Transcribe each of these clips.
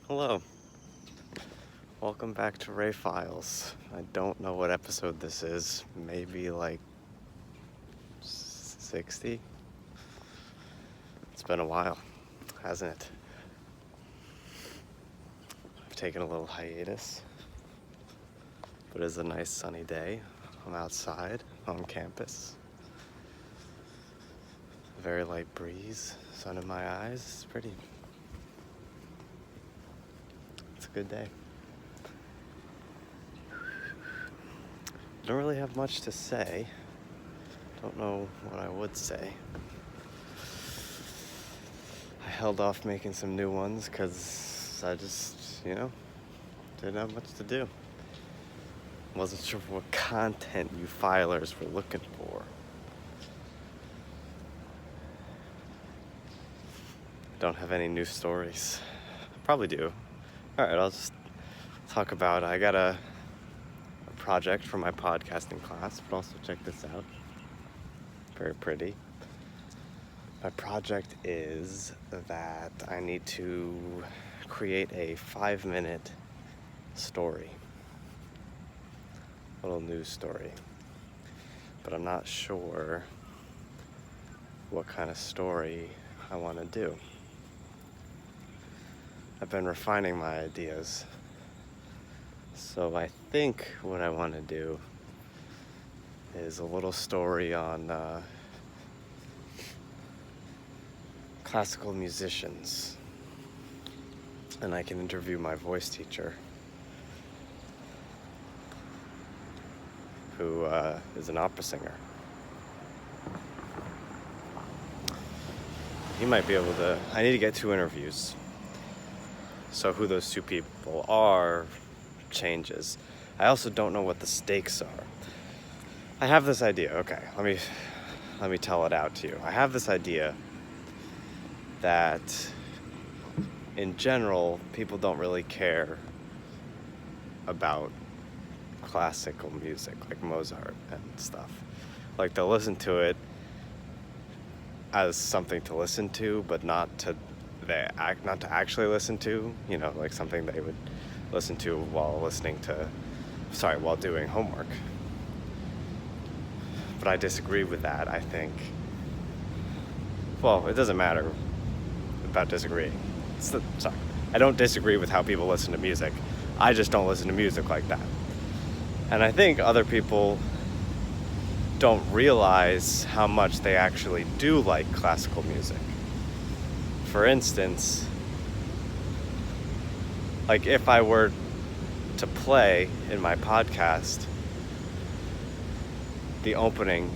Hello. Welcome back to Ray Files. I don't know what episode this is. Maybe like 60? It's been a while, hasn't it? I've taken a little hiatus, but it's a nice sunny day. I'm outside on campus. A very light breeze, sun in my eyes. It's pretty. It's a good day. Don't really have much to say. Don't know what I would say. I held off making some new ones because I just, didn't have much to do. Wasn't sure what content you filers were looking for. Don't have any new stories. Probably do. Alright, I'll just talk about, I got a project for my podcasting class, but also check this out. Very pretty. My project is that I need to create a 5-minute story. A little news story. But I'm not sure what kind of story I want to do. I've been refining my ideas. So I think what I want to do is a little story on classical musicians. And I can interview my voice teacher, who is an opera singer. He might be able to. I need to get 2 interviews. So who those 2 people are changes. I also don't know what the stakes are. I have this idea. Okay, let me tell it out to you. I have this idea that in general, people don't really care about classical music, like Mozart and stuff. Like, they'll listen to it as something to listen to, but not to actually listen to, like something they would listen to while doing homework. But I disagree with that, I think. Well, it doesn't matter about disagreeing. I don't disagree with how people listen to music. I just don't listen to music like that. And I think other people don't realize how much they actually do like classical music. For instance, like if I were to play in my podcast the opening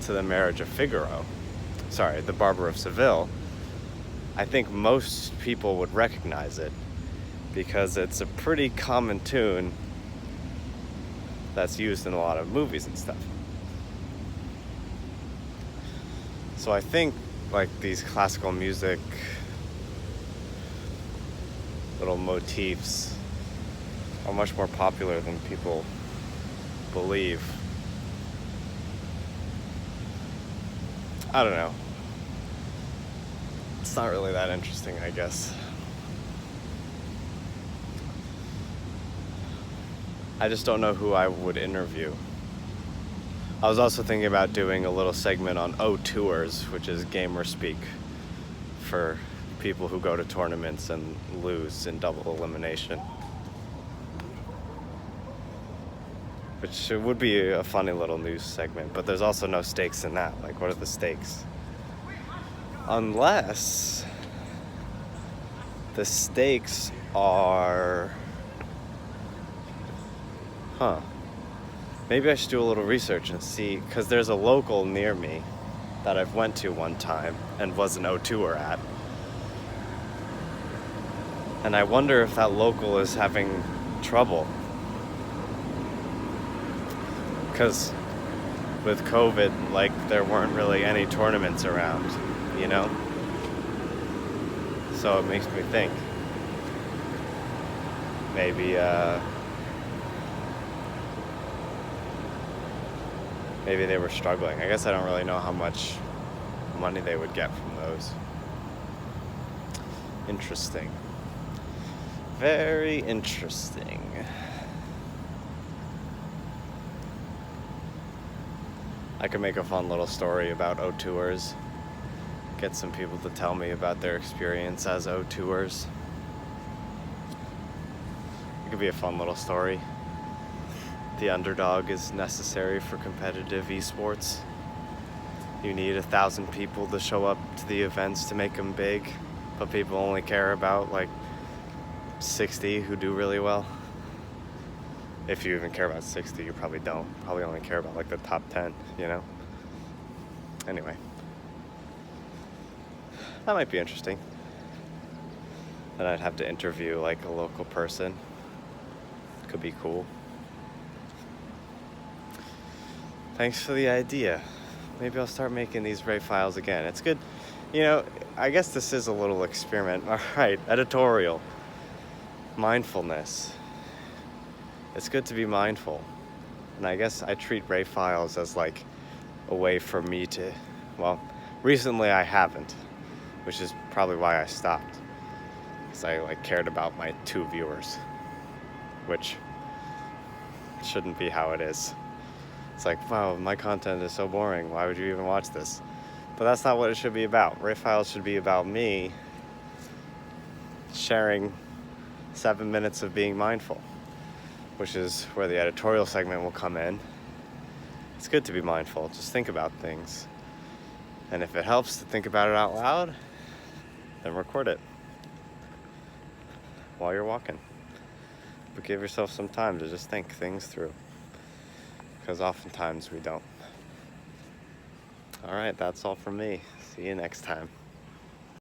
to The Marriage of Figaro, The Barber of Seville, I think most people would recognize it because it's a pretty common tune that's used in a lot of movies and stuff. So I think like these classical music little motifs are much more popular than people believe. I don't know. It's not really that interesting, I guess. I just don't know who I would interview. I was also thinking about doing a little segment on O-Tours, which is gamer speak for people who go to tournaments and lose in double elimination. Which would be a funny little news segment, but there's also no stakes in that. Like, what are the stakes? Unless the stakes are... Maybe I should do a little research and see, because there's a local near me that I've went to one time and was an O-Tour at. And I wonder if that local is having trouble. Because with COVID, like, there weren't really any tournaments around, So it makes me think. Maybe they were struggling. I guess I don't really know how much money they would get from those. Interesting. Very interesting. I could make a fun little story about O2ers. Get some people to tell me about their experience as O2ers. It could be a fun little story. The underdog is necessary for competitive esports. You need 1,000 people to show up to the events to make them big, but people only care about like 60 who do really well. If you even care about 60, you probably don't. Probably only care about like the top 10, you know? Anyway. That might be interesting. Then I'd have to interview like a local person. Could be cool. Thanks for the idea. Maybe I'll start making these Ray files again. It's good. You know, I guess this is a little experiment. All right, editorial. Mindfulness. It's good to be mindful. And I guess I treat Ray files as like a way for me to, well, recently I haven't, which is probably why I stopped. Because I like cared about my 2 viewers, which shouldn't be how it is. It's like, wow, my content is so boring. Why would you even watch this? But that's not what it should be about. Ray files should be about me sharing 7 minutes of being mindful, which is where the editorial segment will come in. It's good to be mindful. Just think about things. And if it helps to think about it out loud, then record it while you're walking. But give yourself some time to just think things through, because oftentimes we don't. All right, that's all from me. See you next time.